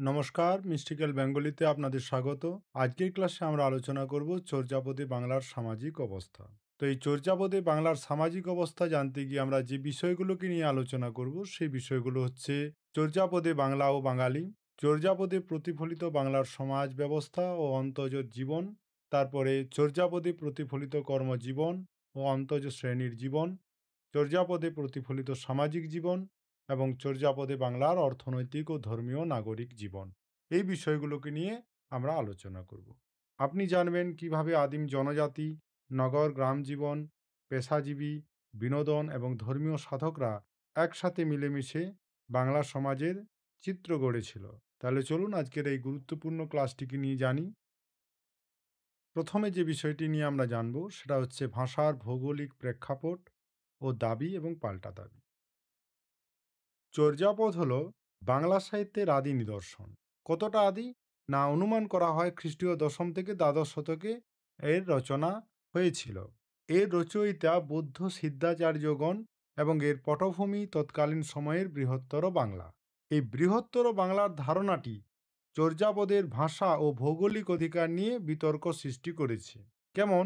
নমস্কার, মিস্টিক্যাল বেঙ্গলিতে আপনাদের স্বাগত। আজকের ক্লাসে আমরা আলোচনা করব চর্যাপদে বাংলার সামাজিক অবস্থা। তো এই চর্যাপদে বাংলার সামাজিক অবস্থা জানতে গিয়ে আমরা যে বিষয়গুলোকে নিয়ে আলোচনা করব সেই বিষয়গুলো হচ্ছে চর্যাপদে বাংলা ও বাঙালি, চর্যাপদে প্রতিফলিত বাংলার সমাজ ব্যবস্থা ও অন্তজ জীবন, তারপরে চর্যাপদে প্রতিফলিত কর্মজীবন ও অন্তজ শ্রেণীর জীবন, চর্যাপদে প্রতিফলিত সামাজিক জীবন এবং চর্যাপদে বাংলার অর্থনৈতিক ও ধর্মীয় নাগরিক জীবন। এই বিষয়গুলোকে নিয়ে আমরা আলোচনা করব। আপনি জানবেন কিভাবে আদিম জনজাতি, নগর গ্রাম জীবন, পেশাজীবী, বিনোদন এবং ধর্মীয় সাধকরা একসাথে মিলেমিশে বাংলা সমাজের চিত্র গড়েছিল। তাহলে চলুন আজকের এই গুরুত্বপূর্ণ ক্লাসটিকে নিয়ে জানি। প্রথমে যে বিষয়টি নিয়ে আমরা জানব সেটা হচ্ছে ভাষার ভৌগোলিক প্রেক্ষাপট ও দাবি এবং পাল্টা দাবি। চর্যাপদ হল বাংলা সাহিত্যের আদি নিদর্শন। কতটা আদি? না, অনুমান করা হয় খ্রিস্টীয় দশম থেকে দ্বাদশ শতকে এর রচনা হয়েছিল। এর রচয়িতা বৌদ্ধ সিদ্ধাচার্যগণ এবং এর পটভূমি তৎকালীন সময়ের বৃহত্তর বাংলা। এই বৃহত্তর বাংলার ধারণাটি চর্যাপদের ভাষা ও ভৌগোলিক অধিকার নিয়ে বিতর্ক সৃষ্টি করেছে। কেমন?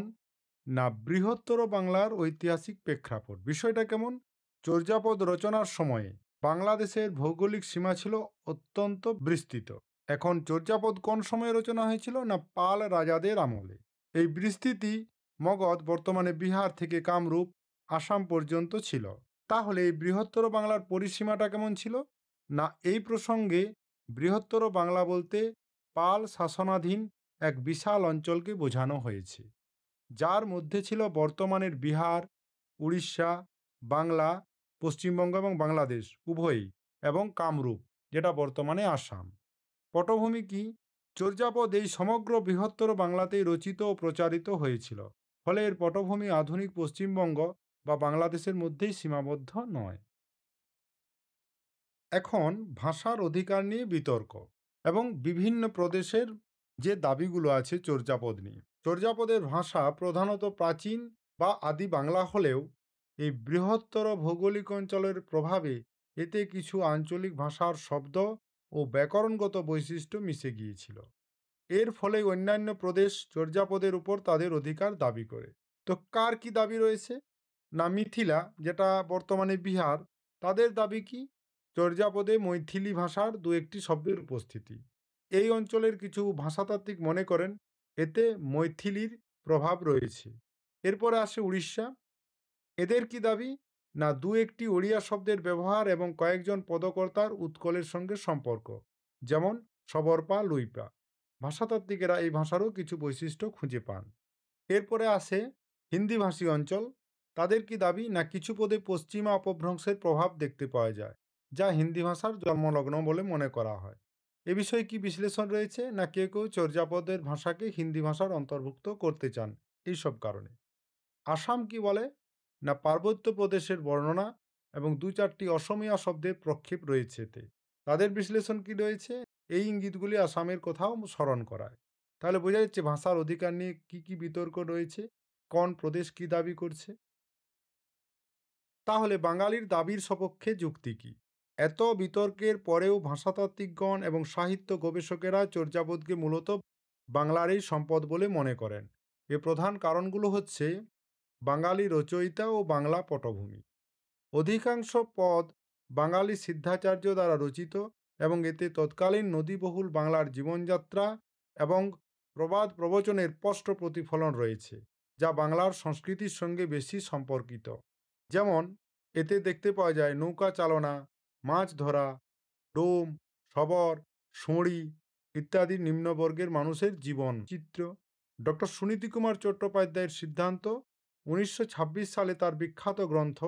না, বৃহত্তর বাংলার ঐতিহাসিক প্রেক্ষাপট। বিষয়টা কেমন? চর্যাপদ রচনার সময়ে বাংলাদেশের ভৌগোলিক সীমা ছিল অত্যন্ত বিস্তৃত। এখন চর্যাপদ কোন সময়ে রচনা হয়েছিল? না, পাল রাজাদের আমলে। এই বিস্তৃতি মগধ, বর্তমানে বিহার থেকে কামরূপ, আসাম পর্যন্ত ছিল। তাহলে এই বৃহত্তর বাংলার পরিসীমাটা কেমন ছিল? না, এই প্রসঙ্গে বৃহত্তর বাংলা বলতে পাল শাসনাধীন এক বিশাল অঞ্চলকে বোঝানো হয়েছে, যার মধ্যে ছিল বর্তমানের বিহার, উড়িষ্যা, বাংলা, পশ্চিমবঙ্গ এবং বাংলাদেশ উভয়ই, এবং কামরূপ, যেটা বর্তমানে আসাম। পটভূমি কি? চর্যাপদ এই সমগ্র বৃহত্তর বাংলাতেই রচিত ও প্রচারিত হয়েছিল। ফলে এর পটভূমি আধুনিক পশ্চিমবঙ্গ বা বাংলাদেশের মধ্যেই সীমাবদ্ধ নয়। এখন ভাষার অধিকার নিয়ে বিতর্ক এবং বিভিন্ন প্রদেশের যে দাবিগুলো আছে চর্যাপদ নিয়ে। চর্যাপদের ভাষা প্রধানত প্রাচীন বা আদি বাংলা হলেও এই বৃহত্তর ভৌগোলিক অঞ্চলের প্রভাবে এতে কিছু আঞ্চলিক ভাষার শব্দ ও ব্যাকরণগত বৈশিষ্ট্য মিশে গিয়েছিল। এর ফলে অন্যান্য প্রদেশ চর্যাপদের উপর তাদের অধিকার দাবি করে। তো কার কি দাবি রয়েছে? না, মিথিলা, যেটা বর্তমানে বিহার, তাদের দাবি কি? চর্যাপদে মৈথিলি ভাষার দু একটি শব্দের উপস্থিতি। এই অঞ্চলের কিছু ভাষাতাত্ত্বিক মনে করেন এতে মৈথিলির প্রভাব রয়েছে। এরপরে আসে উড়িষ্যা। এদের কি দাবি? না, দু একটি ওড়িয়া শব্দের ব্যবহার এবং কয়েকজন পদকর্তার উৎকলের সঙ্গে সম্পর্ক, যেমন সবরপা, লুইপা। ভাষাতাত্ত্বিকেরা এই ভাষারও কিছু বৈশিষ্ট্য খুঁজে পান। এরপরে আসে হিন্দিভাষী অঞ্চল। তাদের কি দাবি? না, কিছু পদে পশ্চিমা অপভ্রংশের প্রভাব দেখতে পাওয়া যায়, যা হিন্দি ভাষার জন্মলগ্ন বলে মনে করা হয়। এ বিষয়ে কি বিশ্লেষণ রয়েছে? না, কেউ কেউ চর্যাপদের ভাষাকে হিন্দি ভাষার অন্তর্ভুক্ত করতে চান এইসব কারণে। আসাম কি বলে? না, পার্বত্য প্রদেশের বর্ণনা এবং দু চারটি অসমীয়া শব্দের প্রক্ষেপ রয়েছে এতে। তাদের বিশ্লেষণ কি রয়েছে? এই ইঙ্গিতগুলি আসামের কোথাও স্মরণ করায়। তাহলে বোঝা যাচ্ছে ভাষার অধিকার নিয়ে কি কি বিতর্ক রয়েছে, কোন প্রদেশ কি দাবি করছে। তাহলে বাঙালির দাবির সপক্ষে যুক্তি কি? এত বিতর্কের পরেও ভাষাতাত্ত্বিকগণ এবং সাহিত্য গবেষকেরা চর্যাপদকে মূলত বাংলারই সম্পদ বলে মনে করেন। এর প্রধান কারণগুলো হচ্ছে বাঙালি রচয়িতা ও বাংলা পটভূমি। অধিকাংশ পদ বাঙালি সিদ্ধাচার্য দ্বারা রচিত এবং এতে তৎকালীন নদীবহুল বাংলার জীবনযাত্রা এবং প্রবাদ প্রবচনের স্পষ্ট প্রতিফলন রয়েছে, যা বাংলার সংস্কৃতির সঙ্গে বেশি সম্পর্কিত। যেমন এতে দেখতে পাওয়া যায় নৌকা চালনা, মাছ ধরা, ডোম, শবর, শুঁড়ি ইত্যাদি নিম্নবর্গের মানুষের জীবন চিত্র। ডক্টর সুনীতি কুমার চট্টোপাধ্যায়ের সিদ্ধান্ত 1926 সালে তার বিখ্যাত গ্রন্থ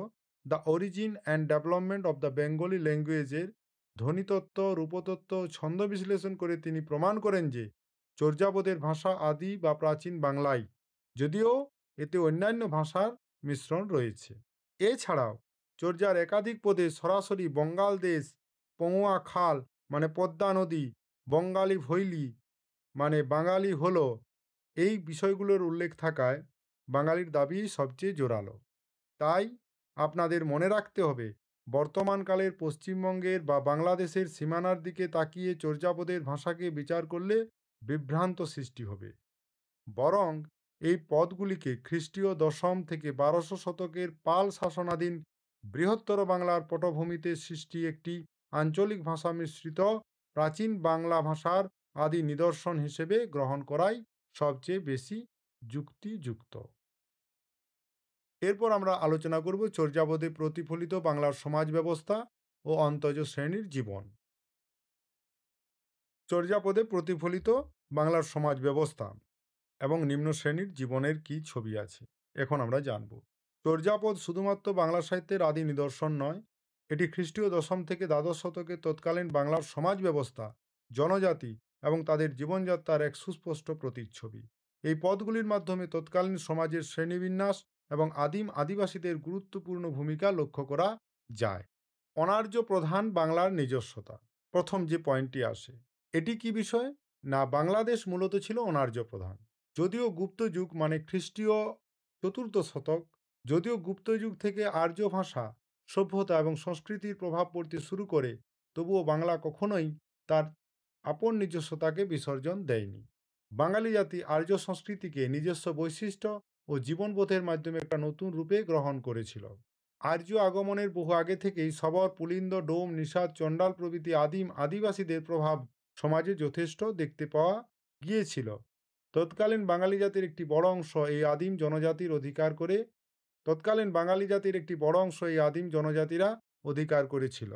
the origin and development of the Bengali ল্যাঙ্গুয়েজের ধ্বনিতত্ত্ব, রূপতত্ত্ব, ছন্দ বিশ্লেষণ করে তিনি প্রমাণ করেন যে চর্যাপদের ভাষা আদি বা প্রাচীন বাংলাই, যদিও এতে অন্যান্য ভাষার মিশ্রণ রয়েছে। এছাড়াও চর্যার একাধিক পদে সরাসরি বঙ্গাল দেশ, পৌয়া খাল মানে পদ্মা নদী, বঙ্গালী ভৈলি মানে বাঙালি হলো, এই বিষয়গুলোর উল্লেখ থাকায় বাঙালির দাবি সবচেয়ে জোরালো। তাই আপনাদের মনে রাখতে হবে বর্তমানকালের পশ্চিমবঙ্গের বা বাংলাদেশের সীমানার দিকে তাকিয়ে চর্যাপদের ভাষাকে বিচার করলে বিভ্রান্ত সৃষ্টি হবে। বরং এই পদগুলিকে খ্রিস্টীয় দশম থেকে 1200 শতকের পাল শাসনাধীন বৃহত্তর বাংলার পটভূমিতে সৃষ্টি একটি আঞ্চলিক ভাষা মিশ্রিত প্রাচীন বাংলা ভাষার আদি নিদর্শন হিসেবে গ্রহণ করাই সবচেয়ে বেশি যুক্তিযুক্ত। এরপর আমরা আলোচনা করব চর্যাপদে প্রতিফলিত বাংলার সমাজ ব্যবস্থা ও অন্তজ শ্রেণীর জীবন। চর্যাপদে প্রতিফলিত বাংলার সমাজ ব্যবস্থা এবং নিম্ন শ্রেণীর জীবনের কি ছবি আছে এখন আমরা জানব। চর্যাপদ শুধুমাত্র বাংলা সাহিত্যের আদি নিদর্শন নয়, এটি খ্রিস্টীয় দশম থেকে দ্বাদশ শতকে তৎকালীন বাংলার সমাজ ব্যবস্থা, জনজাতি এবং তাদের জীবনযাত্রার এক সুস্পষ্ট প্রতিচ্ছবি। এই পদগুলির মাধ্যমে তৎকালীন সমাজের শ্রেণীবিন্যাস এবং আদিম আদিবাসীদের গুরুত্বপূর্ণ ভূমিকা লক্ষ্য করা যায়। অনার্য প্রধান বাংলার নিজস্বতা, প্রথম যে পয়েন্টটি আসে, এটি কি বিষয়? না, বাংলাদেশ মূলত ছিল অনার্য প্রধান। যদিও গুপ্ত যুগ মানে খ্রিস্টীয় চতুর্থ শতক, যদিও গুপ্ত যুগ থেকে আর্য ভাষা, সভ্যতা এবং সংস্কৃতির প্রভাব পড়তে শুরু করে, তবুও বাংলা কখনোই তার আপন নিজস্বতাকে বিসর্জন দেয়নি। বাঙালি জাতি আর্য সংস্কৃতিকে নিজস্ব বৈশিষ্ট্য ও জীবনবোধের মাধ্যমে একটা নতুন রূপে গ্রহণ করেছিল। আর্য আগমনের বহু আগে থেকেই শবর, পুলিন্দ, ডোম, নিষাদ, চণ্ডাল প্রভৃতি আদিম আদিবাসীদের প্রভাব সমাজে যথেষ্ট দেখতে পাওয়া গিয়েছিল। তৎকালীন বাঙালি জাতির একটি বড় অংশ এই আদিম জনজাতির জনজাতিরা অধিকার করেছিল।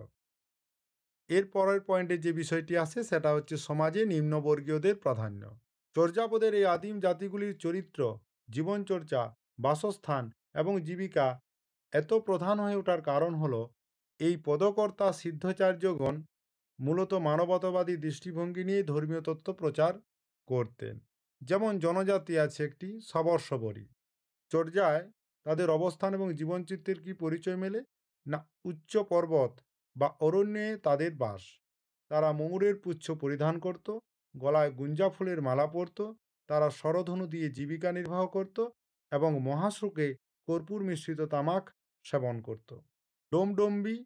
এর পরের পয়েন্টে যে বিষয়টি আছে সেটা হচ্ছে সমাজে নিম্নবর্গীয়দের প্রাধান্য। চর্যাপদের এই আদিম জাতিগুলির চরিত্র, জীবনচর্চা, বাসস্থান এবং জীবিকা এত প্রধান হয়ে ওঠার কারণ হলো এই পদকর্তা সিদ্ধচার্যগণ মূলত মানবতাবাদী দৃষ্টিভঙ্গি নিয়ে ধর্মীয় তত্ত্ব প্রচার করতেন। যেমন জনজাতি আছে একটি শবরী, চর্যায় তাদের অবস্থান এবং জীবনচিত্রের কি পরিচয় মেলে? না, উচ্চ পর্বত বা অরণ্যে তাদের বাস। তারা ময়ূরের পুচ্ছ পরিধান করত, গলায় গুঞ্জা ফুলের মালা পরত, তারা স্বরধনু দিয়ে জীবিকা নির্বাহ করত এবং মহাশ্রুকে কর্পূর মিশ্রিত তামাক সেবন করত। ডোমডোম্বি,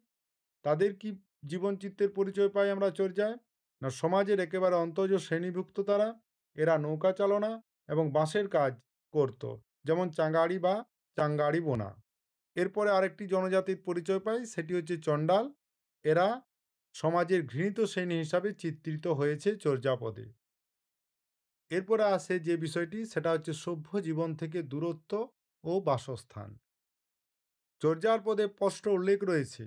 তাদের কি জীবনচিত্রের পরিচয় পাই আমরা চর্যায়? না, সমাজের একেবারে অন্তজ শ্রেণীভুক্ত তারা। এরা নৌকা চালনা এবং বাঁশের কাজ করত, যেমন চাঙ্গাড়ি বা চাঙ্গাড়ি বোনা। এরপরে আরেকটি জনজাতির পরিচয় পাই, সেটি হচ্ছে চণ্ডাল। এরা সমাজের ঘৃণিত শ্রেণী হিসাবে চিত্রিত হয়েছে চর্যাপদে। এরপরে আসে যে বিষয়টি, সেটা হচ্ছে সভ্য জীবন থেকে দূরত্ব ও বাসস্থান। চর্যাপদে স্পষ্ট উল্লেখ রয়েছে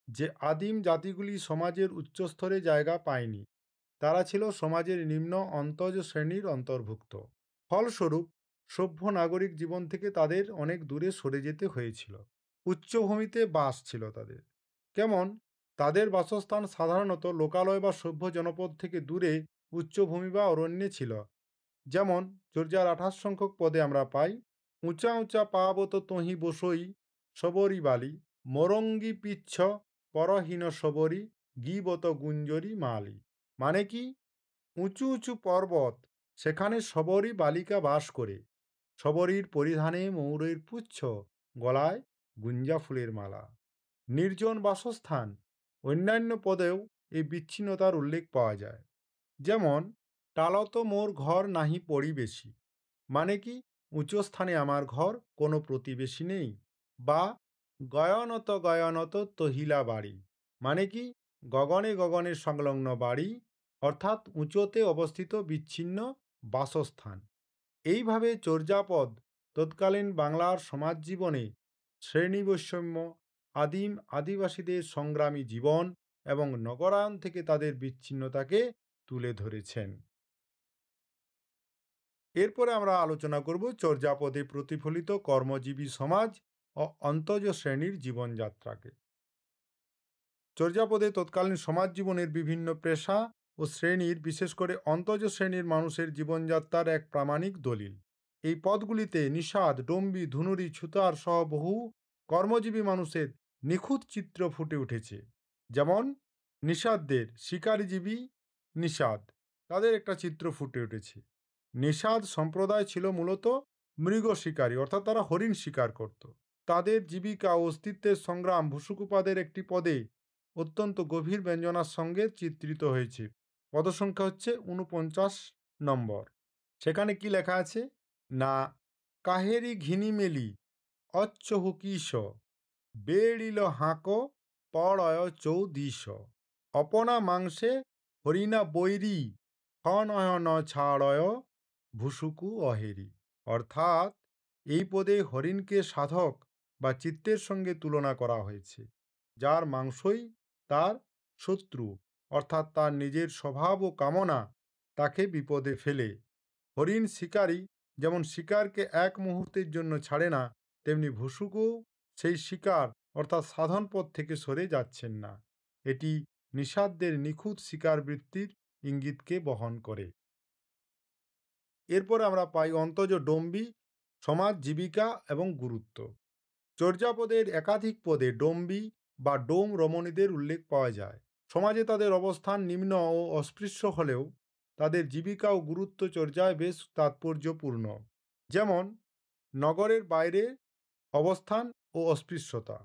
যে আদিম জাতিগুলি সমাজের উচ্চস্তরে জায়গা পায়নি, তারা ছিল সমাজের নিম্ন অন্তজ শ্রেণীর অন্তর্ভুক্ত। ফলস্বরূপ সভ্য নাগরিক জীবন থেকে তাদের অনেক দূরে সরে যেতে হয়েছিল। উচ্চভূমিতে বাস ছিল তাদের। কেমন? তাদের বাসস্থান সাধারণত লোকালয় বা সভ্য জনপদ থেকে দূরে উচ্চভূমি বা অরণ্যে ছিল। যেমন চর্যার 28 সংখ্যক পদে আমরা পাই, উঁচা উঁচা পাবত তহি বসই সবরি বালি, মরঙ্গি পিচ্ছ পরহীন সবরি গিবত গুঞ্জরি মালি। মানে কি? উঁচু উঁচু পর্বত, সেখানে শবরী বালিকা বাস করে। শবরীর পরিধানে ময়ূরের পুচ্ছ, গলায় গুঞ্জা ফুলের মালা। নির্জন বাসস্থান, অন্যান্য পদেও এই বিচ্ছিন্নতার উল্লেখ পাওয়া যায়। যেমন টালত মোর ঘর নাহি পরিবেশী, মানে কি? উঁচু স্থানে আমার ঘর, কোনো প্রতিবেশী নেই। বা গয়নত তহিলা বাড়ি, মানে কি? গগনে গগনে সংলগ্ন বাড়ি, অর্থাৎ উঁচুতে অবস্থিত বিচ্ছিন্ন বাসস্থান। এইভাবে চর্যাপদ তৎকালীন বাংলার সমাজ জীবনে শ্রেণী বৈষম্য, আদিম আদিবাসীদের সংগ্রামী জীবন এবং নগরায়ন থেকে তাদের বিচ্ছিন্নতাকে তুলে ধরেছেন। এরপরে আমরা আলোচনা করব চর্যাপদে প্রতিফলিত কর্মজীবী সমাজ ও অন্তজ শ্রেণীর জীবনযাত্রাকে। চর্যাপদে তৎকালীন সমাজ জীবনের বিভিন্ন পেশা ও শ্রেণীর, বিশেষ করে অন্তজ শ্রেণীর মানুষের জীবনযাত্রার এক প্রামাণিক দলিল। এই পদগুলিতে নিষাদ, ডম্বি, ধুনুরি, ছুতার সহ বহু কর্মজীবী মানুষের নিখুঁত চিত্র ফুটে উঠেছে। যেমন নিষাদদের, শিকারীজীবী নিষাদ, তাদের একটা চিত্র ফুটে উঠেছে। নিষাদ সম্প্রদায় ছিল মূলত মৃগ শিকারী, অর্থাৎ তারা হরিণ শিকার করত। তাদের জীবিকা ও অস্তিত্বের সংগ্রাম ভুসুকুপাদের একটি পদে অত্যন্ত গভীর ব্যঞ্জনার সঙ্গে চিত্রিত হয়েছে। পদসংখ্যা হচ্ছে ৪৯ নম্বর। সেখানে কি লেখা আছে? না, কাহেরি ঘিনি মেলি অচ্চহু কিস বেড়িল হাঁক পড়য় চৌদিশ অপনা মাংসে হরিণা বৈরী ক্ষণয়ন ছাড়য় ভুসুকু অহেরি। অর্থাৎ এই পদে হরিণকে সাধক বা চিত্তের সঙ্গে তুলনা করা হয়েছে, যার মাংসই তার শত্রু, অর্থাৎ তার নিজের স্বভাব ও কামনা তাকে বিপদে ফেলে। হরিণ শিকারী যেমন শিকারকে এক মুহূর্তের জন্য ছাড়ে না, তেমনি ভুসুকও সেই শিকার অর্থাৎ সাধন পথ থেকে সরে যাচ্ছেন না। এটি নিষাদদের নিখুঁত শিকার বৃত্তির ইঙ্গিতকে বহন করে। এরপর আমরা পাই অন্তজ ডম্বী, সমাজ, জীবিকা এবং গুরুত্ব। চর্যাপদের একাধিক পদে ডম্বী বা ডোম রমণীদের উল্লেখ পাওয়া যায়। সমাজে তাদের অবস্থান নিম্ন ও অস্পৃশ্য হলেও তাদের জীবিকা ও গুরুত্ব চর্যায় বেশ তাৎপর্যপূর্ণ। যেমন নগরের বাইরে অবস্থান ও অস্পৃশ্যতা।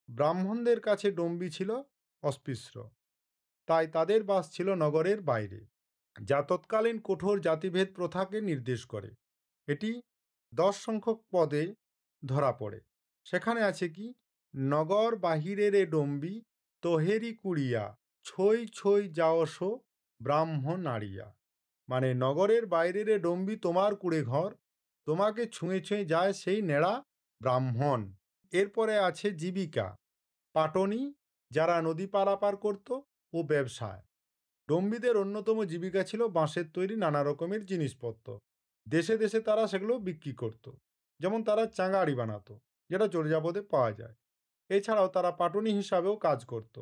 ব্রাহ্মণদের কাছে ডম্বী ছিল অস্পৃশ্য, তাই তাদের বাস ছিল নগরের বাইরে, যা তৎকালীন কঠোর জাতিভেদ প্রথাকে নির্দেশ করে। এটি 10 সংখ্যক পদে ধরা পড়ে। সেখানে আছে কি? নগর বাহিরের এ ডম্বী তোহেরি কুড়িয়া ছই ছই যাওসো ব্রাহ্মণ নাড়িয়া। মানে নগরের বাইরের এ ডম্বী তোমার কুড়ে ঘর, তোমাকে ছুঁয়ে ছুঁয়ে যায় সেই নেড়া ব্রাহ্মণ। এরপরে আছে জীবিকা, পাটনি, যারা নদী পারাপার করত, ও ব্যবসায়। ডম্বীদের অন্যতম জীবিকা ছিল বাঁশের তৈরি নানা রকমের জিনিসপত্র। দেশে দেশে তারা সেগুলো বিক্রি করত। যেমন তারা চাঙাড়ি বানাতো, যেটা চর্যাপদে পাওয়া যায়। এছাড়াও তারা পাটনি হিসাবেও কাজ করত।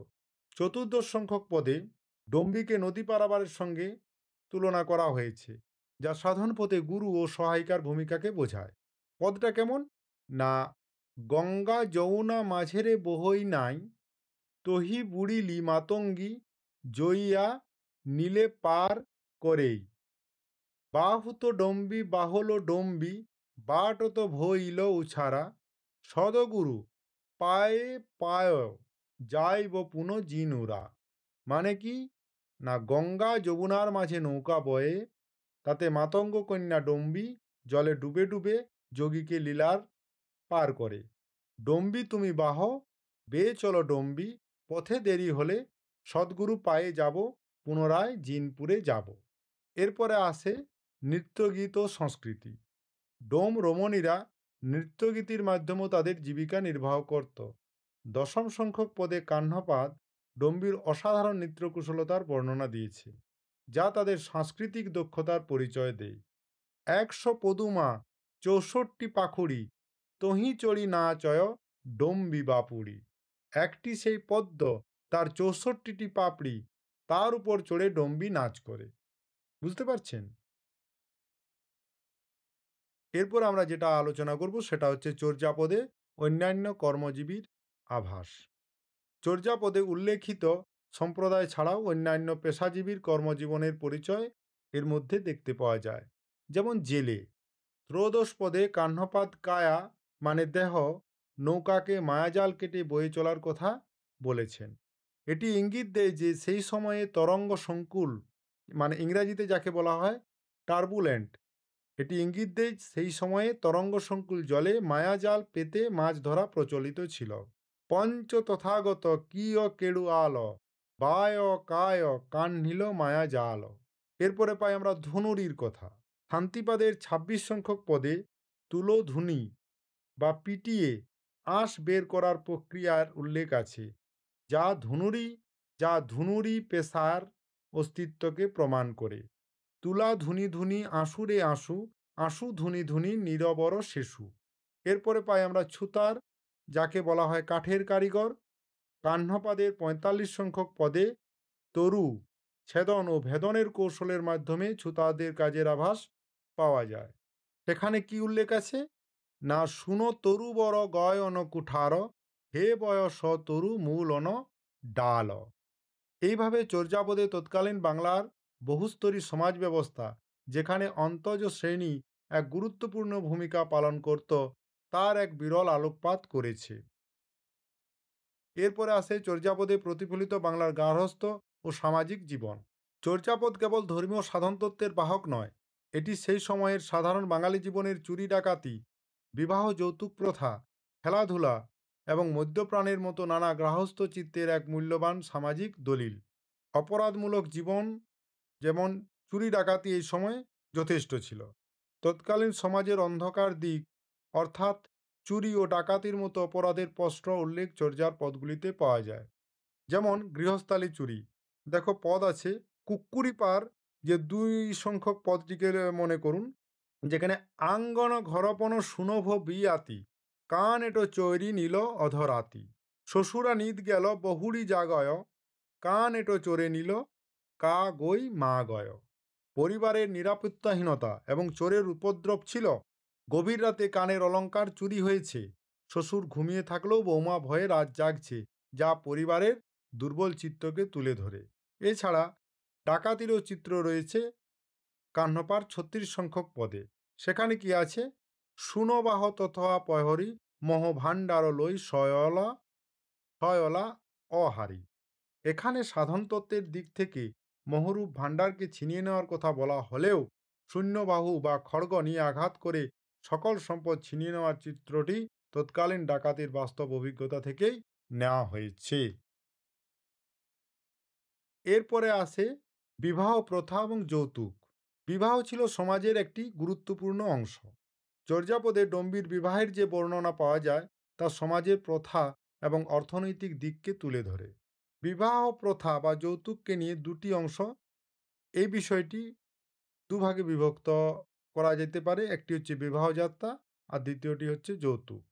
চতুর্দশ সংখ্যক পদে ডম্বীকে নদী পারাবারের সঙ্গে তুলনা করা হয়েছে, যা সাধন পথে গুরু ও সহায়িকার ভূমিকাকে বোঝায়। পদটা কেমন? না, গঙ্গা যমুনা মাঝেরে বহই নাই তহি বুড়িলি মাতঙ্গী জইয়া নীলে পার করেই বাহুত ডম্বি বাহল ডম্বি বাটত ভইল উছারা সদগুরু পায়ে পায় যাইব পুন জিনুরা। মানে কি? না, গঙ্গা যমুনার মাঝে নৌকা বয়ে, তাতে মাতঙ্গ কন্যা ডম্বি জলে ডুবে ডুবে যোগীকে লীলার পার করে। ডম্বি তুমি বাহ, বেয়ে চলো ডম্বি, পথে দেরি হলে সদ্গুরু পায়ে যাব, পুনরায় জিনপুরে যাব। এরপরে আসে নৃত্যগীত ও সংস্কৃতি। ডোম রমণীরা নৃত্যগীতির মাধ্যমেও তাদের জীবিকা নির্বাহ করত। দশম সংখ্যক পদে কাহ্নপাদ ডম্বীর অসাধারণ নৃত্যকুশলতার বর্ণনা দিয়েছে, যা তাদের সাংস্কৃতিক দক্ষতার পরিচয় দেয়। 100 পদুমা 64 পাখুড়ি তহি চড়ি না চয় ডম্বি বাপুড়ি। একটি সেই পদ্ম, তার 64টি পাপড়ি, তার উপর চড়ে ডম্বি নাচ করে। বুঝতে পারছেন? এরপর আমরা যেটা আলোচনা করব সেটা হচ্ছে চর্যাপদে অন্যান্য কর্মজীবীর আভাস। চর্যাপদে উল্লেখিত সম্প্রদায় ছাড়াও অন্যান্য পেশাজীবীর কর্মজীবনের পরিচয় এর মধ্যে দেখতে পাওয়া যায়। যেমন জেলে। ত্রয়োদশ পদে কাহ্নপাদ কায়া মানে দেহ নৌকাকে মায়াজাল কেটে বয়ে চলার কথা বলেছেন। এটি ইঙ্গিত দেয় যে সেই সময়ে তরঙ্গ সংকুল, মানে ইংরাজিতে যাকে বলা হয় টার্বুলেন্ট, এটি ইঙ্গিত দেয় সেই সময়ে তরঙ্গ সংকুল জলে মায়াজাল পেতে মাছ ধরা প্রচলিত ছিল। পঞ্চ তথাগত কিয় কেড়ু আল বায় কায় কান্নিল মায়া জাল। এরপরে পাই আমরা ধনুরির কথা। শান্তিপাদের ২৬ সংখ্যক পদে তুলো ধুনি বা পিটিয়ে আঁশ বের করার প্রক্রিয়ার উল্লেখ আছে, যা ধুনুরি পেশার অস্তিত্বকে প্রমাণ করে। তুলা ধুনি ধুনি আঁশুরে আঁশু, আঁশু ধুনি ধুনি নীরবর শেষু। এরপরে পাই আমরা ছুতার, যাকে বলা হয় কাঠের কারিগর। কাহ্নপাদের ৪৫ সংখ্যক পদে তরু ছেদন ও ভেদনের কৌশলের মাধ্যমে ছুতাদের কাজের আভাস পাওয়া যায়। সেখানে কি উল্লেখ আছে? না, শুনো তরু বড় গয় অন কুঠার হে বয়স তরু মূল অন ডাল। এইভাবে চর্যাপদে তৎকালীন বাংলার বহুস্তরী সমাজ ব্যবস্থা, যেখানে অন্তজ শ্রেণী এক গুরুত্বপূর্ণ ভূমিকা পালন করত, তার এক বিরল আলোকপাত করেছে। এরপরে আসে চর্যাপদে প্রতিফলিত বাংলার গার্হস্থ্য ও সামাজিক জীবন। চর্যাপদ কেবল ধর্মীয় সাধনতত্ত্বের বাহক নয়, এটি সেই সময়ের সাধারণ বাঙালি জীবনের চুরি ডাকাতি, বিবাহ যৌতুক প্রথা, খেলাধুলা এবং মদ্যপ্রাণের মতো নানা গার্হস্থ্য চিত্রের এক মূল্যবান সামাজিক দলিল। অপরাধমূলক জীবন যেমন চুরি ডাকাতি এই সময় যথেষ্ট ছিল। তৎকালীন সমাজের অন্ধকার দিক অর্থাৎ চুরি ও ডাকাতির মতো অপরাধের স্পষ্ট উল্লেখ চর্যার পদগুলিতে পাওয়া যায়। যেমন গৃহস্থালী চুরি, দেখো পদ আছে কুক্কুরি পার, যে ২ সংখ্যক পদটিকে মনে করুন, যেখানে আঙ্গন ঘরপন সুনভ বিয়াতি কান এটো চৈরি নিল অধরাতি, শ্বশুরা নিদ গেল বহুড়ি জাগয় কান এটো চোরে নিল কা গই মা গয়। পরিবারের নিরাপত্তাহীনতা এবং চোরের উপদ্রব ছিল। গভীর রাতে কানের অলংকার চুরি হয়েছে, শ্বশুর ঘুমিয়ে থাকলেও বৌমা ভয়ে রাত জাগছে, যা পরিবারের দুর্বল চিত্তকে তুলে ধরে। এছাড়া ডাকাতিরও চিত্র রয়েছে কাহ্নপার ৩৬ সংখ্যক পদে। সেখানে কি আছে? সুনবাহ তথা পয়হরি মহ ভাণ্ডার লই সয়লা সয়লা অহারি। এখানে সাধন তত্ত্বের দিক থেকে মহরূপ ভাণ্ডারকে ছিনিয়ে নেওয়ার কথা বলা হলেও শূন্যবাহু বা খড়গ নিয়ে আঘাত করে সকল সম্পদ ছিনিয়ে নেওয়ার চিত্রটি তৎকালীন ডাকাতির বাস্তব অভিজ্ঞতা থেকেই নেওয়া হয়েছে। এরপরে আসে বিবাহ প্রথা এবং যৌতুক। বিবাহ ছিল সমাজের একটি গুরুত্বপূর্ণ অংশ। চর্যাপদে ডম্বীর বিবাহের যে বর্ণনা পাওয়া যায় তা সমাজের প্রথা এবং অর্থনৈতিক দিককে তুলে ধরে। বিবাহ প্রথা বা যৌতুককে নিয়ে দুটি অংশ, এই বিষয়টি দুভাগে বিভক্ত করা যেতে পারে। একটি হচ্ছে বিবাহযাত্রা আর দ্বিতীয়টি হচ্ছে যৌতুক।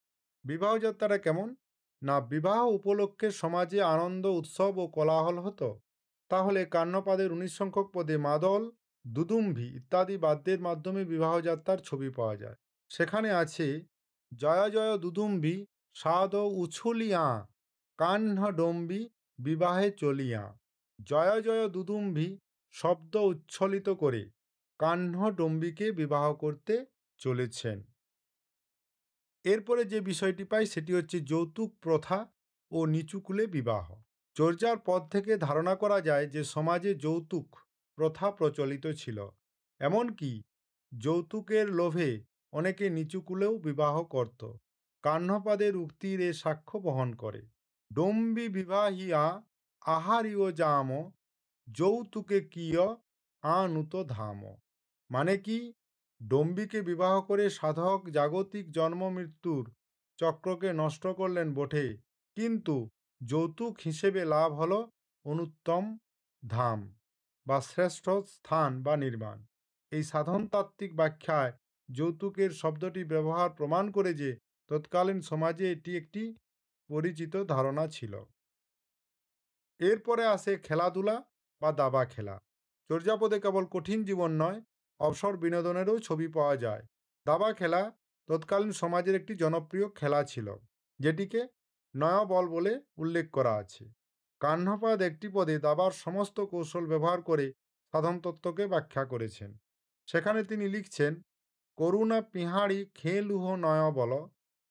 বিবাহযাত্রাটা কেমন? না, বিবাহ উপলক্ষে সমাজে আনন্দ উৎসব ও কোলাহল হতো। তাহলে কান্নপাদের ১৯ সংখ্যক পদে মাদল, দুদুম্ভি ইত্যাদি বাদ্যের মাধ্যমে বিবাহযাত্রার ছবি পাওয়া যায়। সেখানে আছে জয় জয় দুদুম্ভি সাদ উছুলিয়া কাহ্ন ডম্বি বিবাহে চলিয়া। জয় জয় দুদুম্ভি শব্দ উচ্ছ্বলিত করে কাহ্ন ডম্বিকে বিবাহ করতে চলেছেন। এরপরে যে বিষয়টি পাই সেটি হচ্ছে যৌতুক প্রথা ও নিচুকুলে বিবাহ। চর্যার পদ থেকে ধারণা করা যায় যে সমাজে যৌতুক প্রথা প্রচলিত ছিল। এমনকি যৌতুকের লোভে অনেকে নিচুকুলেও বিবাহ করত। কাহ্নপাদের উক্তির এ সাক্ষ্য বহন করে। ডম্বি বিবাহিয়া আহারিও জাম যৌতুকে কিয় আনুত ধাম। মানে কি? ডম্বিকে বিবাহ করে সাধক জাগতিক জন্ম মৃত্যুর চক্রকে নষ্ট করলেন বটে, কিন্তু যৌতুক হিসেবে লাভ হল অনুত্তম ধাম বা শ্রেষ্ঠ স্থান বা নির্মাণ। এই সাধনতাত্ত্বিক ব্যাখ্যায় যৌতুকের শব্দটি ব্যবহার প্রমাণ করে যে তৎকালীন সমাজে এটি একটি পরিচিত ধারণা ছিল। এরপরে আসে খেলাধুলা বা দাবা খেলা। চর্যাপদে কেবল কঠিন জীবন নয়, অবসর বিনোদনেরও ছবি পাওয়া যায়। দাবা খেলা তৎকালীন সমাজের একটি জনপ্রিয় খেলা ছিল, যেটিকে নয়বল বলে উল্লেখ করা আছে। কাহ্নপাদ একটি পদে দাবার সমস্ত কৌশল ব্যবহার করে সাধনতত্ত্বকে ব্যাখ্যা করেছেন। সেখানে তিনি লিখছেন, করুণা পিহাড়ি খেলুহ নয়বল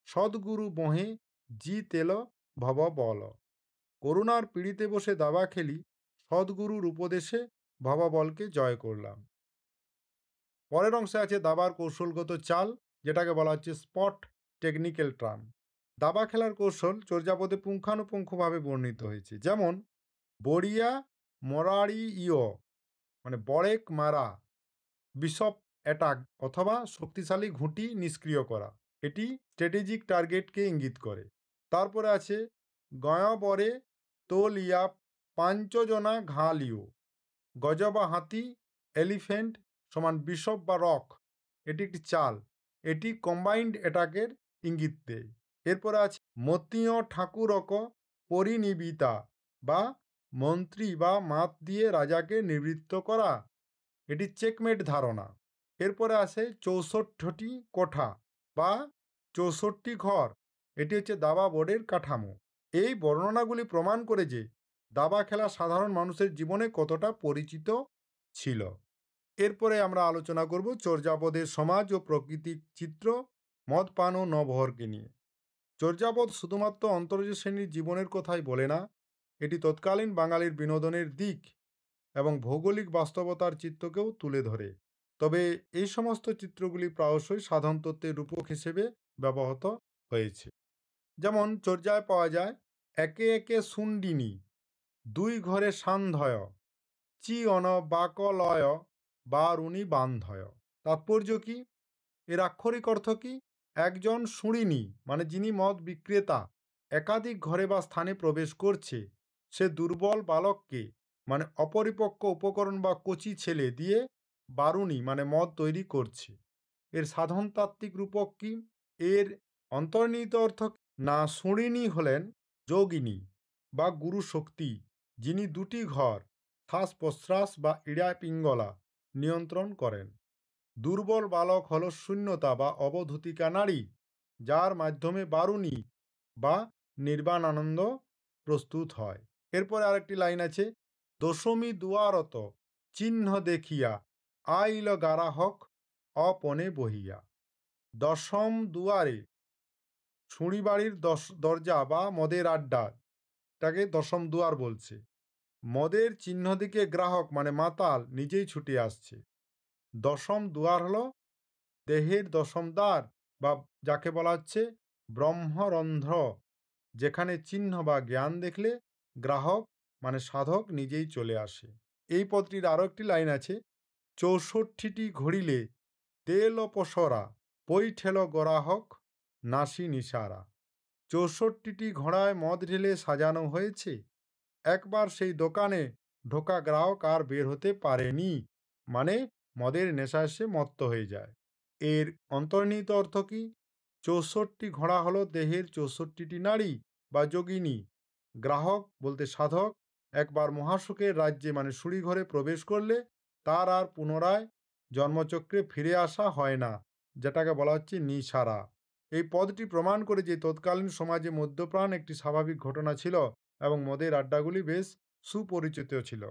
সদ্গুরু বহে জি তেল ভব বল। করুণার পিড়িতে বসে দাবা খেলি, সদ্গুরুর উপদেশে ভববলকে জয় করলাম। পরের অংশে আছে দাবার কৌশলগত চাল, যেটাকে বলা হচ্ছে স্পট টেকনিক্যাল টার্ম। দাবা খেলার কৌশল চর্যাপদে পুঙ্খানুপুঙ্খভাবে বর্ণিত হয়েছে। যেমন বড়িয়া মরারি ইয়, মানে বড়েক মারা, বিশপ অ্যাটাক অথবা শক্তিশালী ঘুঁটি নিষ্ক্রিয় করা, এটি স্ট্র্যাটেজিক টার্গেটকে ইঙ্গিত করে। তারপরে আছে গয়বরে তোলিয়া পাঞ্চজনা ঘালিও, গজ বা হাতি, এলিফ্যান্ট সমান বিশপ বা রক, এটি একটি চাল, এটি কম্বাইন্ড অ্যাটাকের ইঙ্গিত দেয়। এরপরে আছে মতীয় ঠাকুরক পরিনিবিতা বা মন্ত্রী বা মাত দিয়ে রাজাকে নিবৃত্ত করা, এটি চেকমেট ধারণা। এরপরে আসে ৬৪টি কোঠা বা ৬৪ ঘর, এটি হচ্ছে দাবা বোর্ডের কাঠামো। এই বর্ণনাগুলি প্রমাণ করে যে দাবা খেলা সাধারণ মানুষের জীবনে কতটা পরিচিত ছিল। এরপরে আমরা আলোচনা করব চর্যাপদের সমাজ ও প্রকৃতিক চিত্র মদ পান ও নবহরকে নিয়ে। চর্যাপদ শুধুমাত্র অন্তর্জ শ্রেণীর জীবনের কথাই বলে না, এটি তৎকালীন বাঙালির বিনোদনের দিক এবং ভৌগোলিক বাস্তবতার চিত্রকেও তুলে ধরে। তবে এই সমস্ত চিত্রগুলি প্রায়শই সাধারণ তত্ত্বের রূপক হিসেবে ব্যবহৃত হয়েছে। যেমন চর্যায় পাওয়া যায়, একে একে শুন্ডিনী, দুই ঘরে সান্ধ্যয়, চি অন বাকলয় বারুণী বান্ধয়। তাৎপর্য কি? এর আক্ষরিক অর্থ কি? একজন শুঁড়িনী মানে যিনি মদ বিক্রেতা একাধিক ঘরে বা স্থানে প্রবেশ করছে, সে দুর্বল বালককে মানে অপরিপক্ক উপকরণ বা কচি ছেলে দিয়ে বারুণী মানে মদ তৈরি করছে। এর সাধনতাত্ত্বিক রূপক কি? এর অন্তর্নিহিত অর্থ কি? না, শুঁড়িনী হলেন যোগিনী বা গুরু শক্তি, যিনি দুটি ঘর শ্বাস প্রশ্বাস বা ইড়া পিঙ্গলা নিয়ন্ত্রণ করেন। দুর্বল বালক হল শূন্যতা বা অবধূতিকা নারী, যার মাধ্যমে বারুণী বা নির্বাণ আনন্দ প্রস্তুত হয়। এরপরে আরেকটি লাইন আছে, দশমী দুয়ারত চিহ্ন দেখিয়া আইল গারাহক অপনে বহিয়া। দশম দুয়ারে, শুঁড়ি বাড়ির দরজা বা মদের আড্ডা, তাকে দশম দুয়ার বলছে। মদের চিহ্ন দিকে গ্রাহক মানে মাতাল নিজেই ছুটে আসছে। দশম দুয়ার হলো দেহের দশম দ্বার বা যাকে বলা হচ্ছে ব্রহ্মরন্ধ্র, যেখানে চিহ্ন বা জ্ঞান দেখলে গ্রাহক মানে সাধক নিজেই চলে আসে। এই পদটির আরো একটি লাইন আছে, ৬৪টি ঘড়িলে তেল পসরা পৈঠেল গরাহক নাসি নিসারা। ৬৪টি ঘোড়ায় মদ ঢেলে সাজানো হয়েছে, একবার সেই দোকানে ঢোকা গ্রাহক আর বের হতে পারেনি, মানে মদের নেশায় সে মত্ত হয়ে যায়। এর অন্তর্নিহিত অর্থ কি? ৬৪টি ঘোড়া হলো দেহের ৬৪টি নারী বা যোগিনী। গ্রাহক বলতে সাধক একবার মহাসুখের রাজ্যে মানে শুঁড়ি ঘরে প্রবেশ করলে তার আর পুনরায় জন্মচক্রে ফিরে আসা হয় না, যেটাকে বলা হচ্ছে নিসারা। এই পদটি প্রমাণ করে যে তৎকালীন সমাজে মদ্যপান একটি স্বাভাবিক ঘটনা ছিল এবং মদের আড্ডাগুলি বেশ সুপরিচিত ছিল।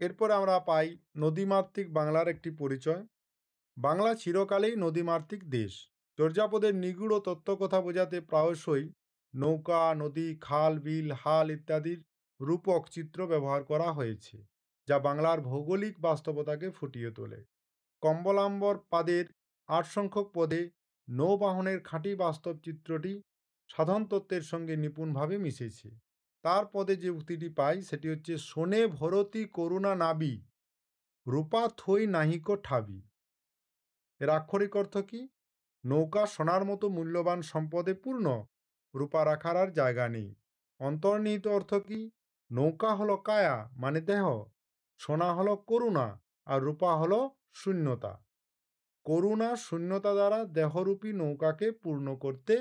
এরপরে আমরা পাই নদীমাতৃক বাংলার একটি পরিচয়। বাংলা চিরকালেই নদীমাতৃক দেশ। চর্যাপদের নিগূঢ় তত্ত্বকথা বোঝাতে প্রায়শই নৌকা, নদী, খাল, বিল, হাল ইত্যাদির রূপক চিত্র ব্যবহার করা হয়েছে, যা বাংলার ভৌগোলিক বাস্তবতাকে ফুটিয়ে তোলে। কম্বলাম্বর পাদের ৮ সংখ্যক পদে নৌবাহনের খাঁটি বাস্তব চিত্রটি সাধন তত্ত্বের সঙ্গে নিপুণভাবে মিশেছে। তার পদে যে উক্তিটি পাই সেটি হচ্ছে, শোনে ভরতি করুণা নাবি রূপা থই নাহিক ঠাবি। এর আক্ষরিক অর্থ কি? নৌকা সোনার মতো মূল্যবান সম্পদে পূর্ণ, রূপা রাখার আর জায়গা নেই। অন্তর্নিহিত অর্থ কি? নৌকা হলো কায়া মানে দেহ, সোনা হলো করুণা আর রূপা হলো শূন্যতা। করুণা শূন্যতা দ্বারা দেহরূপী নৌকাকে পূর্ণ করতে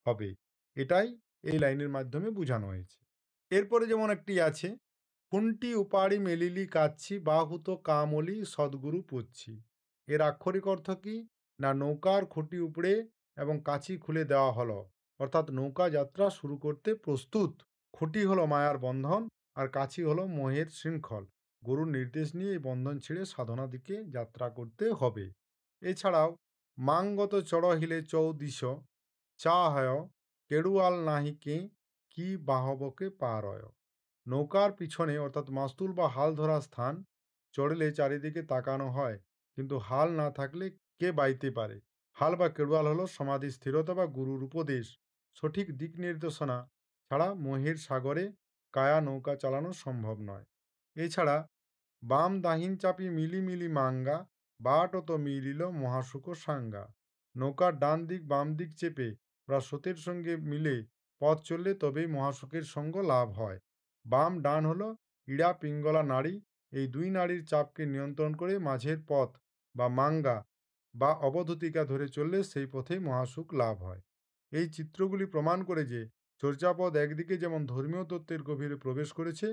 হবে, এটাই এই লাইনের মাধ্যমে বোঝানো হয়েছে। এরপরে যেমন একটি আছে, খুন্টি উপাড়ি মেলিলি কাচ্ছি বাহুত কামলি সদ্গুরু পুচ্ছি। এর আক্ষরিক অর্থ কি? না, নৌকার খুঁটি উপড়ে এবং কাছি খুলে দেওয়া হলো, অর্থাৎ নৌকা যাত্রা শুরু করতে প্রস্তুত। খুঁটি হলো মায়ার বন্ধন আর কাছি হলো মোহের শৃঙ্খল। গুরুর নির্দেশ নিয়ে এই বন্ধন ছিঁড়ে সাধনা দিকে যাত্রা করতে হবে। এছাড়াও মাঙ্গত চড়হিলে চৌদিশ চা হয় কেড়ুয়াল নাহিকে কি বাহবকে পারয়। নৌকার পিছনে অর্থাৎ মাস্তুল বা হাল ধরা স্থান চড়লে চারিদিকে তাকানো হয়, কিন্তু হাল না থাকলে কে বাইতে পারে। হাল বা কেড়ুয়াল হলো সমাধি স্থিরতা বা গুরুর উপদেশ, সঠিক দিক নির্দেশনা ছাড়া মোহের সাগরে কায়া নৌকা চালানো সম্ভব নয়। এছাড়া বাম দাহিন চাপি মিলি মিলি মাঙ্গা বাটত মিলিল মহাসুখ সাঙ্গা। নৌকার ডান দিক বাম দিক চেপে বা স্রোতের সঙ্গে মিলে পথ চললে তবেই মহাসুখের সঙ্গ লাভ হয়। বাম ডান হলো ইড়া পিঙ্গলা নাড়ী, এই দুই নাড়ীর চাপকে নিয়ন্ত্রণ করে মাঝের পথ বা মাঙ্গা বা অবধূতিকা ধরে চললে সেই পথেই মহাসুখ লাভ হয়। এই চিত্রগুলি প্রমাণ করে যে চর্যাপদ একদিকে যেমন ধর্মীয় তত্ত্বের গভীরে প্রবেশ করেছে,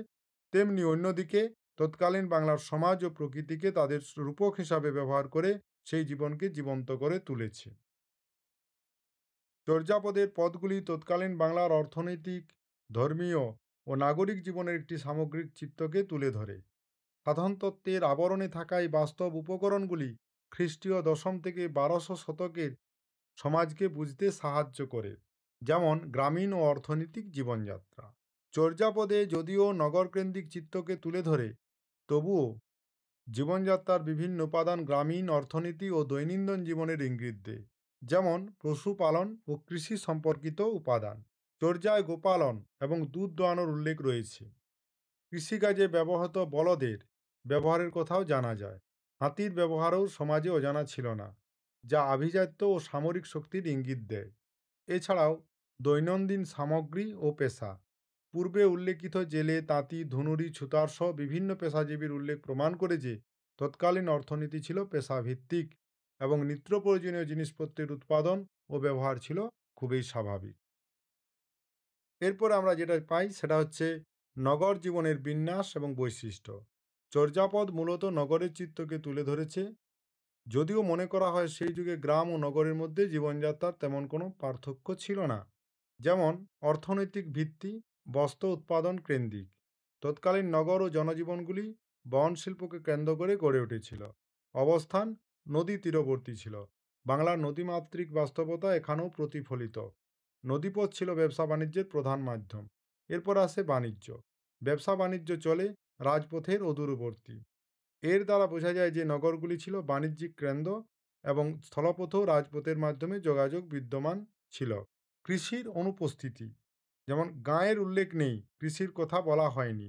তেমনি অন্যদিকে তৎকালীন বাংলার সমাজ ও প্রকৃতিকে তাদের রূপক হিসাবে ব্যবহার করে সেই জীবনকে জীবন্ত করে তুলেছে। চর্যাপদের পদগুলি তৎকালীন বাংলার অর্থনৈতিক, ধর্মীয় ও নাগরিক জীবনের একটি সামগ্রিক চিত্রকে তুলে ধরে। সাধনতত্ত্বের আবরণে থাকা এই বাস্তব উপকরণগুলি খ্রিস্টীয় দশম থেকে 1200 শতকের সমাজকে বুঝতে সাহায্য করে, যেমন গ্রামীণ ও অর্থনৈতিক জীবনযাত্রা। চর্যাপদে যদিও নগরকেন্দ্রিক চিত্রকে তুলে ধরে, তবুও জীবনযাত্রার বিভিন্ন উপাদান গ্রামীণ অর্থনীতি ও দৈনন্দিন জীবনের ইঙ্গিত দেয়, যেমন পশুপালন ও কৃষি সম্পর্কিত উপাদান। চর্যায় গোপালন এবং দুধ দোয়ানোর উল্লেখ রয়েছে। কৃষিকাজে ব্যবহৃত বলদের ব্যবহারের কথাও জানা যায়। হাতির ব্যবহারও সমাজে অজানা ছিল না, যা আভিজাত্য ও সামরিক শক্তির ইঙ্গিত দেয়। এছাড়াও দৈনন্দিন সামগ্রী ও পেশা, পূর্বে উল্লেখিত জেলে, তাঁতি, ধুনুরি, ছুতার সহ বিভিন্ন পেশাজীবীর উল্লেখ প্রমাণ করে যে তৎকালীন অর্থনীতি ছিল পেশাভিত্তিক এবং নিত্য প্রয়োজনীয় জিনিসপত্রের উৎপাদন ও ব্যবহার ছিল খুবই স্বাভাবিক। এরপর আমরা যেটা পাই সেটা হচ্ছে নগর জীবনের বিন্যাস এবং বৈশিষ্ট্য। চর্যাপদ মূলত নগরের চিত্রকে তুলে ধরেছে, যদিও মনে করা হয় সেই যুগে গ্রাম ও নগরের মধ্যে জীবনযাত্রার তেমন কোনো পার্থক্য ছিল না। যেমন অর্থনৈতিক ভিত্তি, বস্ত্র উৎপাদন কেন্দ্রিক। তৎকালীন নগর ও জনজীবনগুলি বহন শিল্পকে কেন্দ্র করে গড়ে উঠেছিল। অবস্থান নদী তীরবর্তী ছিল। বাংলার নদীমাতৃক বাস্তবতা এখানেও প্রতিফলিত। নদীপথ ছিল ব্যবসা বাণিজ্যের প্রধান মাধ্যম। এরপর আসে বাণিজ্য। ব্যবসা বাণিজ্য চলে রাজপথের অদূরবর্তী। এর দ্বারা বোঝা যায় যে নগরগুলি ছিল বাণিজ্যিক কেন্দ্র এবং স্থলপথেও রাজপথের মাধ্যমে যোগাযোগ বিদ্যমান ছিল। কৃষির অনুপস্থিতি, যেমন গাঁয়ের উল্লেখ নেই, কৃষির কথা বলা হয়নি।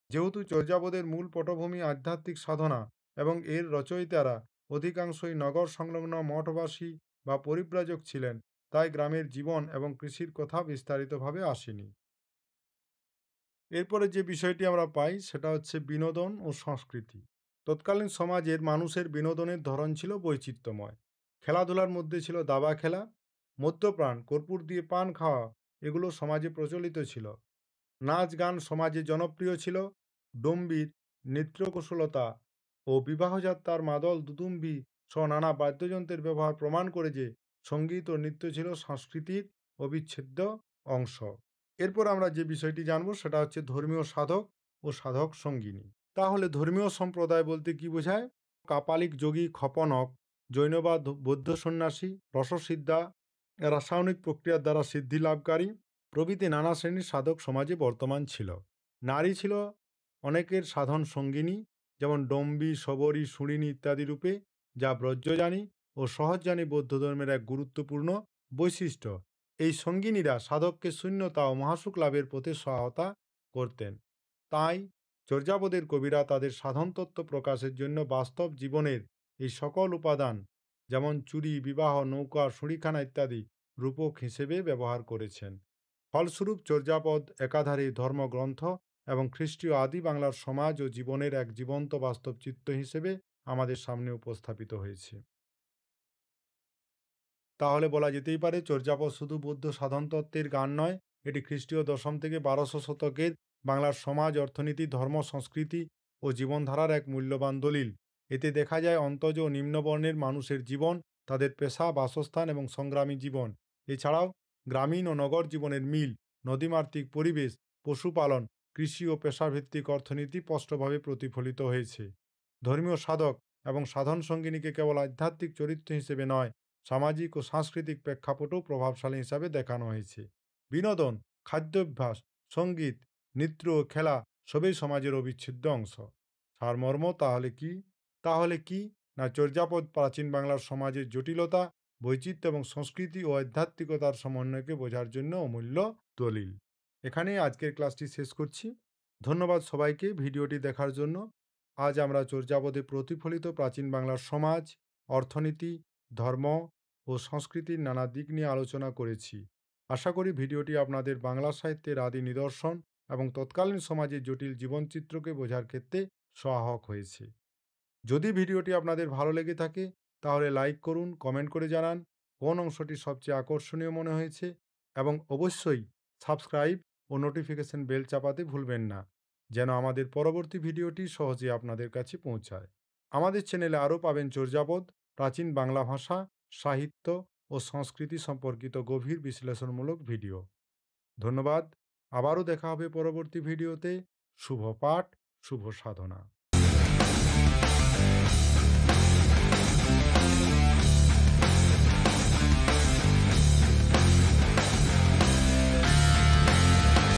যেহেতু চর্যাপদের মূল পটভূমি আধ্যাত্মিক সাধনা এবং এর রচয়িতারা অধিকাংশই নগর সংলগ্ন মঠবাসী বা পরিব্রাজক ছিলেন, তাই গ্রামের জীবন এবং কৃষির কথা বিস্তারিতভাবে আসেনি। এরপরে যে বিষয়টি আমরা পাই সেটা হচ্ছে বিনোদন ও সংস্কৃতি। তৎকালীন সমাজের মানুষের বিনোদনের ধরন ছিল বৈচিত্র্যময়। খেলাধুলার মধ্যে ছিল দাবা খেলা, মদ্যপান, কর্পূর দিয়ে পান খাওয়া, এগুলো সমাজে প্রচলিত ছিল। নাচ গান সমাজে জনপ্রিয় ছিল। ডম্বির নৃত্যকুশলতা ও বিবাহযাত্রার মাদল দুদুম্বি সহ নানা বাদ্যযন্ত্রের ব্যবহার প্রমাণ করে যে সঙ্গীত ও নৃত্য ছিল সংস্কৃতির অবিচ্ছেদ্য অংশ। এরপর আমরা যে বিষয়টি জানব সেটা হচ্ছে ধর্মীয় সাধক ও সাধক সঙ্গিনী। তাহলে ধর্মীয় সম্প্রদায় বলতে কি বোঝায়? কাপালিক যোগী, খপনক, জৈনবাদ, বৌদ্ধ সন্ন্যাসী, রসসিদ্ধা, রাসায়নিক প্রক্রিয়ার দ্বারা সিদ্ধি লাভকারী প্রভৃতি নানা শ্রেণীর সাধক সমাজে বর্তমান ছিল। নারী ছিল অনেকের সাধন সঙ্গিনী, যেমন ডম্বী, শবরী, সুরিণী ইত্যাদি রূপে, যা ব্রজযানী ও সহজযানী বৌদ্ধ ধর্মের এক গুরুত্বপূর্ণ বৈশিষ্ট্য। এই সঙ্গিনীরা সাধককে শূন্যতা ও মহাসুখ লাভের পথে সহায়তা করতেন। তাই চর্যাপদের কবিরা তাদের সাধনতত্ত্ব প্রকাশের জন্য বাস্তব জীবনের এই সকল উপাদান, যেমন চুরি, বিবাহ, নৌকা, সুঁড়িখানা ইত্যাদি রূপক হিসেবে ব্যবহার করেছেন। ফলস্বরূপ চর্যাপদ একাধারে ধর্মগ্রন্থ এবং খ্রিস্টীয় আদি বাংলার সমাজ ও জীবনের এক জীবন্ত বাস্তব চিত্র হিসেবে আমাদের সামনে উপস্থাপিত হয়েছে। তাহলে বলা যেতেই পারে চর্যাপদ শুধু বৌদ্ধ সাধনতত্ত্বের গান নয়, এটি খ্রিস্টীয় দশম থেকে 1200 শতকের বাংলার সমাজ, অর্থনীতি, ধর্ম, সংস্কৃতি ও জীবনধারার এক মূল্যবান দলিল। এতে দেখা যায় অন্তজ ও নিম্নবর্ণের মানুষের জীবন, তাদের পেশা, বাসস্থান এবং সংগ্রামী জীবন। এছাড়াও গ্রামীণ ও নগর জীবনের মিল, নদীমাতৃক পরিবেশ, পশুপালন, কৃষি ও পেশাভিত্তিক অর্থনীতি স্পষ্টভাবে প্রতিফলিত হয়েছে। ধর্মীয় সাধক এবং সাধন সঙ্গিনীকে কেবল আধ্যাত্মিক চরিত্র হিসেবে নয়, সামাজিক ও সাংস্কৃতিক প্রেক্ষাপটও প্রভাবশালী হিসাবে দেখানো হয়েছে। বিনোদন, খাদ্যাভ্যাস, সঙ্গীত, নৃত্য ও খেলা সবই সমাজের অবিচ্ছেদ্য অংশ। সারমর্ম তাহলে কি না চর্যাপদ প্রাচীন বাংলার সমাজের জটিলতা, বৈচিত্র্য এবং সংস্কৃতি ও আধ্যাত্মিকতার সমন্বয়কে বোঝার জন্য অমূল্য দলিল। এখানেই আজকের ক্লাসটি শেষ করছি। ধন্যবাদ সবাইকে ভিডিওটি দেখার জন্য। আজ আমরা চর্যাপদে প্রতিফলিত প্রাচীন বাংলার সমাজ, অর্থনীতি, ধর্ম ও সংস্কৃতির নানা দিক নিয়ে আলোচনা করেছি। আশা করি ভিডিওটি আপনাদের বাংলা সাহিত্যের আদি নিদর্শন এবং তৎকালীন সমাজের জটিল জীবনচিত্রকে বোঝার ক্ষেত্রে সহায়ক হয়েছে। যদি ভিডিওটি আপনাদের ভালো লেগে থাকে তাহলে লাইক করুন, কমেন্ট করে জানান কোন অংশটি সবচেয়ে আকর্ষণীয় মনে হয়েছে এবং অবশ্যই সাবস্ক্রাইব ও নোটিফিকেশন বেল চাপাতে ভুলবেন না, যেন আমাদের পরবর্তী ভিডিওটি সহজে আপনাদের কাছে পৌঁছায়। আমাদের চ্যানেলে আরও পাবেন চর্যাপদ, প্রাচীন বাংলা ভাষা, সাহিত্য ও সংস্কৃতি সম্পর্কিত গভীর বিশ্লেষণমূলক ভিডিও। ধন্যবাদ। আবারও দেখা হবে পরবর্তী ভিডিওতে। শুভ পাঠ, শুভ সাধনা।